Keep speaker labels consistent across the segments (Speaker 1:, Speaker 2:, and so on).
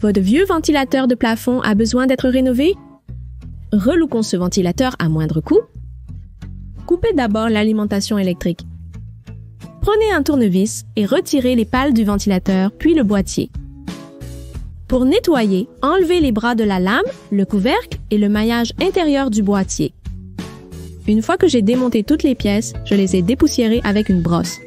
Speaker 1: Votre vieux ventilateur de plafond a besoin d'être rénové? Relookons ce ventilateur à moindre coût. Coupez d'abord l'alimentation électrique. Prenez un tournevis et retirez les pales du ventilateur, puis le boîtier. Pour nettoyer, enlevez les bras de la lame, le couvercle et le maillage intérieur du boîtier. Une fois que j'ai démonté toutes les pièces, je les ai dépoussiérées avec une brosse.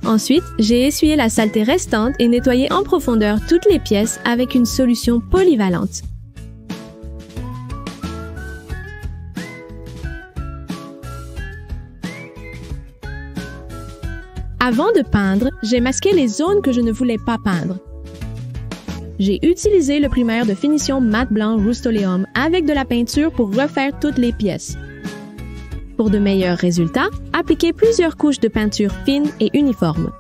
Speaker 1: Ensuite, j'ai essuyé la saleté restante et nettoyé en profondeur toutes les pièces avec une solution polyvalente. Avant de peindre, j'ai masqué les zones que je ne voulais pas peindre. J'ai utilisé le primaire de finition mat blanc Rust-Oleum avec de la peinture pour refaire toutes les pièces. Pour de meilleurs résultats, appliquez plusieurs couches de peinture fine et uniforme.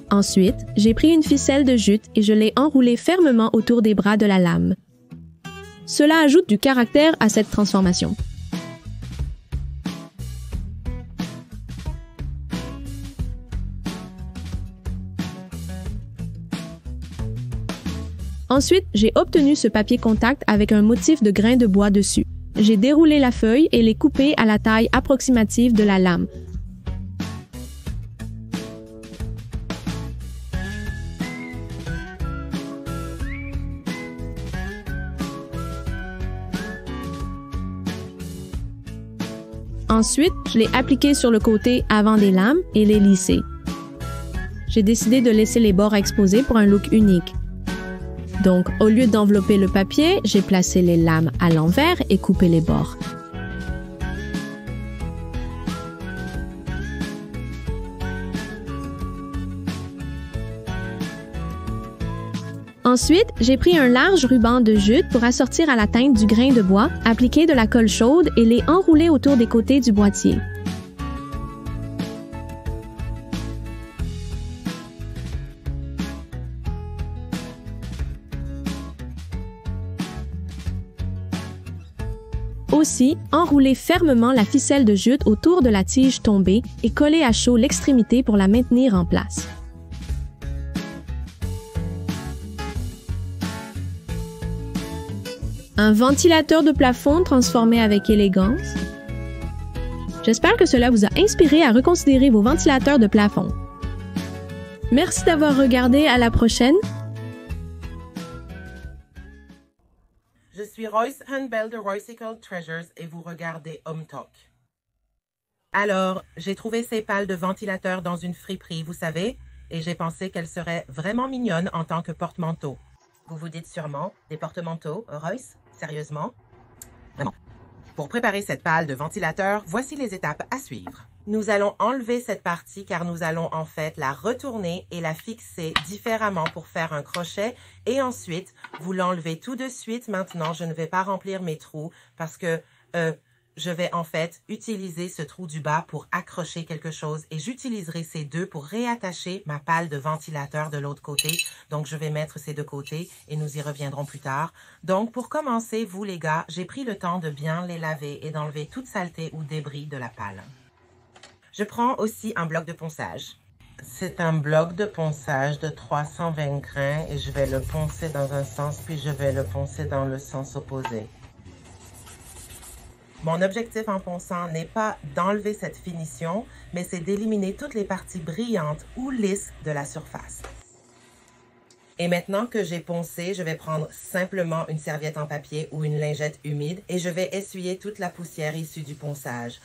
Speaker 1: Ensuite, j'ai pris une ficelle de jute et je l'ai enroulée fermement autour des bras de la lame. Cela ajoute du caractère à cette transformation. Ensuite, j'ai obtenu ce papier contact avec un motif de grains de bois dessus. J'ai déroulé la feuille et l'ai coupée à la taille approximative de la lame. Ensuite, je l'ai appliqué sur le côté avant des lames et l'ai lissé. J'ai décidé de laisser les bords exposés pour un look unique. Donc, au lieu d'envelopper le papier, j'ai placé les lames à l'envers et coupé les bords. Ensuite, j'ai pris un large ruban de jute pour assortir à la teinte du grain de bois, appliqué de la colle chaude et l'ai enroulé autour des côtés du boîtier. Aussi, enroulez fermement la ficelle de jute autour de la tige tombée et collez à chaud l'extrémité pour la maintenir en place. Un ventilateur de plafond transformé avec élégance. J'espère que cela vous a inspiré à reconsidérer vos ventilateurs de plafond. Merci d'avoir regardé, à la prochaine!
Speaker 2: Je suis Royce Handbell de Roycicle Treasures et vous regardez Home Talk. Alors, j'ai trouvé ces pales de ventilateur dans une friperie, vous savez, et j'ai pensé qu'elles seraient vraiment mignonnes en tant que porte-manteau. Vous vous dites sûrement, des porte-manteaux, Royce? Sérieusement? Vraiment. Pour préparer cette pale de ventilateur, voici les étapes à suivre. Nous allons enlever cette partie car nous allons en fait la retourner et la fixer différemment pour faire un crochet. Et ensuite, vous l'enlevez tout de suite. Maintenant, je ne vais pas remplir mes trous parce que je vais en fait utiliser ce trou du bas pour accrocher quelque chose. Et j'utiliserai ces deux pour réattacher ma pale de ventilateur de l'autre côté. Donc, je vais mettre ces deux côtés et nous y reviendrons plus tard. Donc, pour commencer, vous les gars, j'ai pris le temps de bien les laver et d'enlever toute saleté ou débris de la pale. Je prends aussi un bloc de ponçage. C'est un bloc de ponçage de 320 grains et je vais le poncer dans un sens puis je vais le poncer dans le sens opposé. Mon objectif en ponçant n'est pas d'enlever cette finition, mais c'est d'éliminer toutes les parties brillantes ou lisses de la surface. Et maintenant que j'ai poncé, je vais prendre simplement une serviette en papier ou une lingette humide et je vais essuyer toute la poussière issue du ponçage.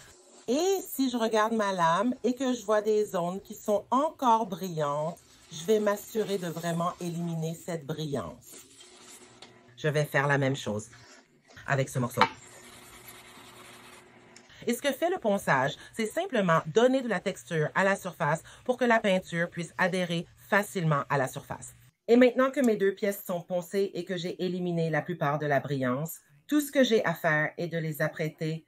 Speaker 2: Et si je regarde ma lame et que je vois des zones qui sont encore brillantes, je vais m'assurer de vraiment éliminer cette brillance. Je vais faire la même chose avec ce morceau. Et ce que fait le ponçage, c'est simplement donner de la texture à la surface pour que la peinture puisse adhérer facilement à la surface. Et maintenant que mes deux pièces sont poncées et que j'ai éliminé la plupart de la brillance, tout ce que j'ai à faire est de les apprêter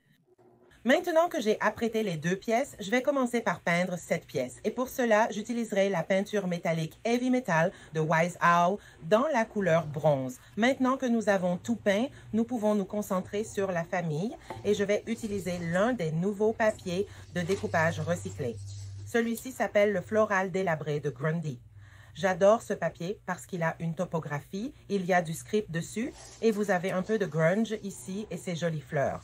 Speaker 2: Maintenant que j'ai apprêté les deux pièces, je vais commencer par peindre cette pièce. Et pour cela, j'utiliserai la peinture métallique Heavy Metal de Wise Owl dans la couleur bronze. Maintenant que nous avons tout peint, nous pouvons nous concentrer sur la famille et je vais utiliser l'un des nouveaux papiers de découpage recyclé. Celui-ci s'appelle le Floral délabré de Grundy. J'adore ce papier parce qu'il a une topographie, il y a du script dessus et vous avez un peu de grunge ici et ces jolies fleurs.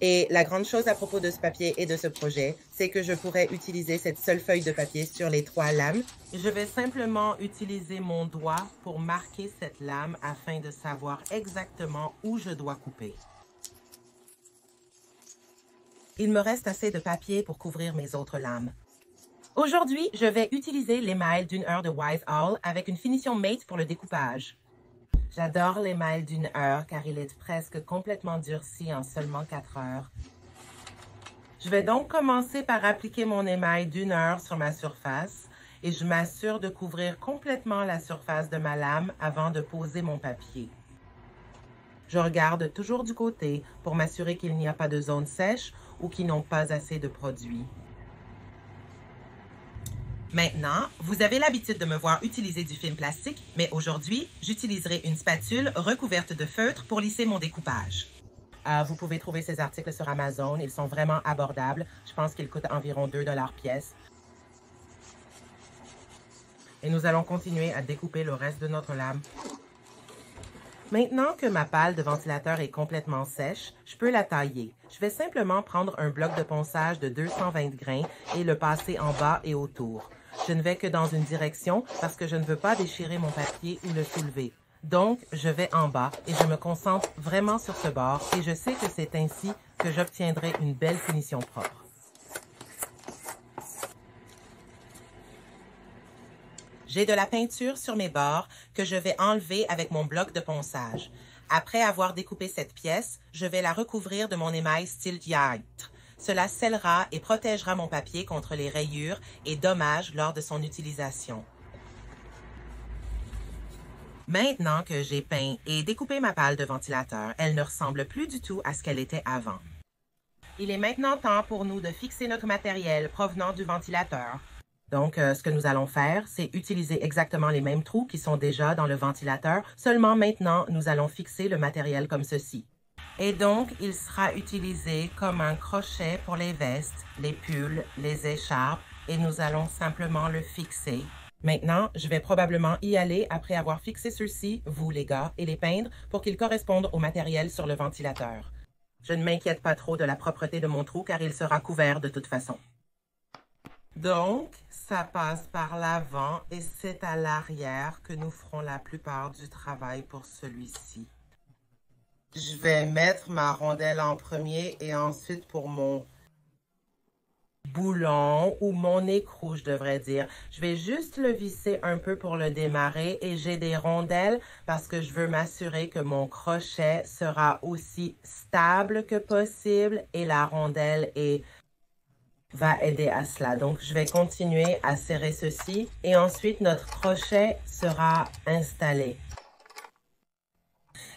Speaker 2: Et la grande chose à propos de ce papier et de ce projet, c'est que je pourrais utiliser cette seule feuille de papier sur les 3 lames. Je vais simplement utiliser mon doigt pour marquer cette lame afin de savoir exactement où je dois couper. Il me reste assez de papier pour couvrir mes autres lames. Aujourd'hui, je vais utiliser l'émail d'une heure de Wise Owl avec une finition mate pour le découpage. J'adore l'émail d'une heure car il est presque complètement durci en seulement 4 heures. Je vais donc commencer par appliquer mon émail d'une heure sur ma surface et je m'assure de couvrir complètement la surface de ma lame avant de poser mon papier. Je regarde toujours du côté pour m'assurer qu'il n'y a pas de zones sèches ou qui n'ont pas assez de produit. Maintenant, vous avez l'habitude de me voir utiliser du film plastique, mais aujourd'hui, j'utiliserai une spatule recouverte de feutre pour lisser mon découpage. Vous pouvez trouver ces articles sur Amazon, ils sont vraiment abordables. Je pense qu'ils coûtent environ 2 $ pièce. Et nous allons continuer à découper le reste de notre lame. Maintenant que ma pale de ventilateur est complètement sèche, je peux la tailler. Je vais simplement prendre un bloc de ponçage de 220 grains et le passer en bas et autour. Je ne vais que dans une direction parce que je ne veux pas déchirer mon papier ou le soulever. Donc, je vais en bas et je me concentre vraiment sur ce bord et je sais que c'est ainsi que j'obtiendrai une belle finition propre. J'ai de la peinture sur mes bords que je vais enlever avec mon bloc de ponçage. Après avoir découpé cette pièce, je vais la recouvrir de mon émail style diâtre. Cela scellera et protégera mon papier contre les rayures et dommages lors de son utilisation. Maintenant que j'ai peint et découpé ma pale de ventilateur, elle ne ressemble plus du tout à ce qu'elle était avant. Il est maintenant temps pour nous de fixer notre matériel provenant du ventilateur. Donc, ce que nous allons faire, c'est utiliser exactement les mêmes trous qui sont déjà dans le ventilateur, seulement maintenant, nous allons fixer le matériel comme ceci. Et donc, il sera utilisé comme un crochet pour les vestes, les pulls, les écharpes, et nous allons simplement le fixer. Maintenant, je vais probablement y aller après avoir fixé ceux-ci, vous les gars, et les peindre pour qu'ils correspondent au matériel sur le ventilateur. Je ne m'inquiète pas trop de la propreté de mon trou car il sera couvert de toute façon. Donc, ça passe par l'avant et c'est à l'arrière que nous ferons la plupart du travail pour celui-ci. Je vais mettre ma rondelle en premier et ensuite pour mon boulon ou mon écrou, je devrais dire. Je vais juste le visser un peu pour le démarrer et j'ai des rondelles parce que je veux m'assurer que mon crochet sera aussi stable que possible et la rondelle va aider à cela. Donc, je vais continuer à serrer ceci et ensuite notre crochet sera installé.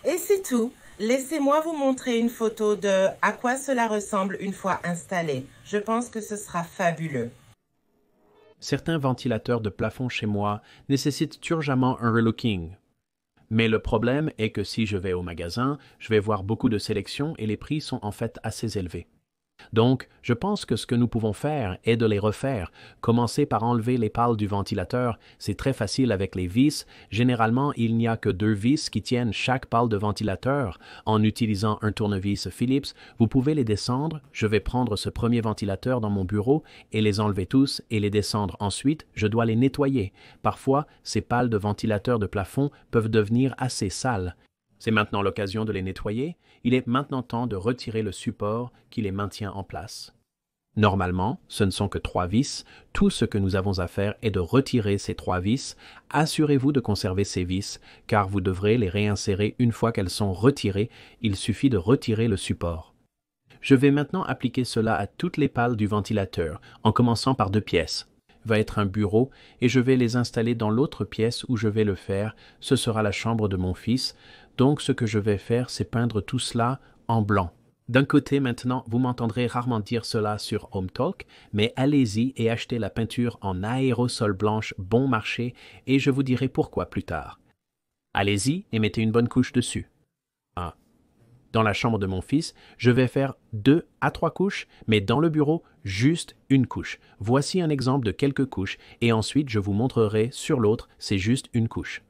Speaker 2: Et c'est tout. Laissez-moi vous montrer une photo de à quoi cela ressemble une fois installé. Je pense que ce sera fabuleux.
Speaker 3: Certains ventilateurs de plafond chez moi nécessitent urgemment un relooking. Mais le problème est que si je vais au magasin, je vais voir beaucoup de sélections et les prix sont en fait assez élevés. Donc, je pense que ce que nous pouvons faire est de les refaire. Commencer par enlever les pales du ventilateur, c'est très facile avec les vis. Généralement, il n'y a que 2 vis qui tiennent chaque pale de ventilateur. En utilisant un tournevis Phillips, vous pouvez les descendre. Je vais prendre ce premier ventilateur dans mon bureau et les enlever tous et les descendre. Ensuite, je dois les nettoyer. Parfois, ces pales de ventilateur de plafond peuvent devenir assez sales. C'est maintenant l'occasion de les nettoyer. Il est maintenant temps de retirer le support qui les maintient en place. Normalement, ce ne sont que 3 vis. Tout ce que nous avons à faire est de retirer ces 3 vis. Assurez-vous de conserver ces vis, car vous devrez les réinsérer une fois qu'elles sont retirées. Il suffit de retirer le support. Je vais maintenant appliquer cela à toutes les pales du ventilateur, en commençant par 2 pièces. Va être un bureau et je vais les installer dans l'autre pièce où je vais le faire. Ce sera la chambre de mon fils. Donc ce que je vais faire, c'est peindre tout cela en blanc. D'un côté, maintenant, vous m'entendrez rarement dire cela sur HomeTalk, mais allez-y et achetez la peinture en aérosol blanche bon marché et je vous dirai pourquoi plus tard. Allez-y et mettez une bonne couche dessus. Ah. Dans la chambre de mon fils, je vais faire 2 à 3 couches, mais dans le bureau, juste une couche. Voici un exemple de quelques couches et ensuite je vous montrerai sur l'autre, c'est juste une couche.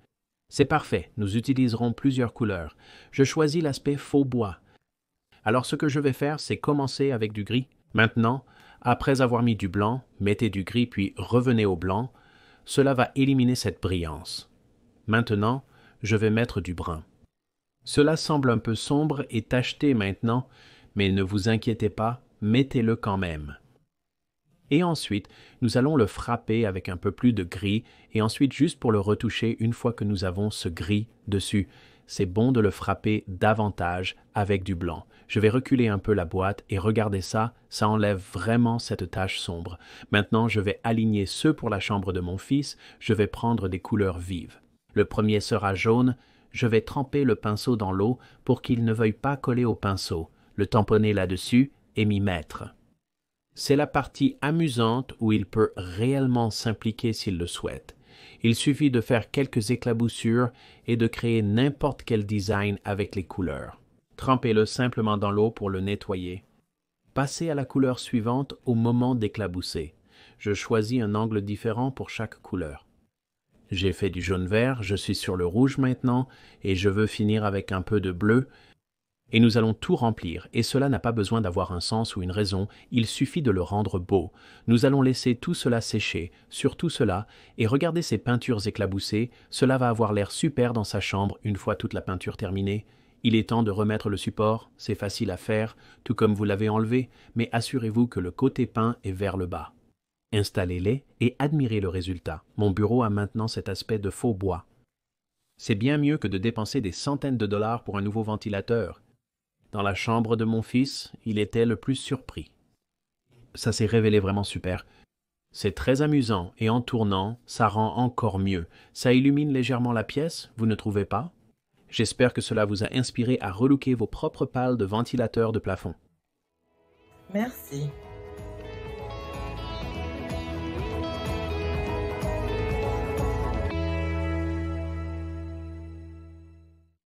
Speaker 3: C'est parfait, nous utiliserons plusieurs couleurs. Je choisis l'aspect faux bois. Alors ce que je vais faire, c'est commencer avec du gris. Maintenant, après avoir mis du blanc, mettez du gris puis revenez au blanc. Cela va éliminer cette brillance. Maintenant, je vais mettre du brun. Cela semble un peu sombre et tacheté maintenant, mais ne vous inquiétez pas, mettez-le quand même. Et ensuite, nous allons le frapper avec un peu plus de gris et ensuite juste pour le retoucher une fois que nous avons ce gris dessus. C'est bon de le frapper davantage avec du blanc. Je vais reculer un peu la boîte et regardez ça, ça enlève vraiment cette tache sombre. Maintenant, je vais aligner ceux pour la chambre de mon fils, je vais prendre des couleurs vives. Le premier sera jaune, je vais tremper le pinceau dans l'eau pour qu'il ne veuille pas coller au pinceau, le tamponner là-dessus et m'y mettre. C'est la partie amusante où il peut réellement s'impliquer s'il le souhaite. Il suffit de faire quelques éclaboussures et de créer n'importe quel design avec les couleurs. Trempez-le simplement dans l'eau pour le nettoyer. Passez à la couleur suivante au moment d'éclabousser. Je choisis un angle différent pour chaque couleur. J'ai fait du jaune-vert, je suis sur le rouge maintenant et je veux finir avec un peu de bleu. Et nous allons tout remplir, et cela n'a pas besoin d'avoir un sens ou une raison, il suffit de le rendre beau. Nous allons laisser tout cela sécher, sur tout cela, et regardez ces peintures éclaboussées, cela va avoir l'air super dans sa chambre une fois toute la peinture terminée. Il est temps de remettre le support, c'est facile à faire, tout comme vous l'avez enlevé, mais assurez-vous que le côté peint est vers le bas. Installez-les et admirez le résultat. Mon bureau a maintenant cet aspect de faux bois. C'est bien mieux que de dépenser des centaines de dollars pour un nouveau ventilateur. Dans la chambre de mon fils, il était le plus surpris. Ça s'est révélé vraiment super. C'est très amusant et en tournant, ça rend encore mieux. Ça illumine légèrement la pièce, vous ne trouvez pas? J'espère que cela vous a inspiré à relooker vos propres pales de ventilateurs de plafond.
Speaker 2: Merci.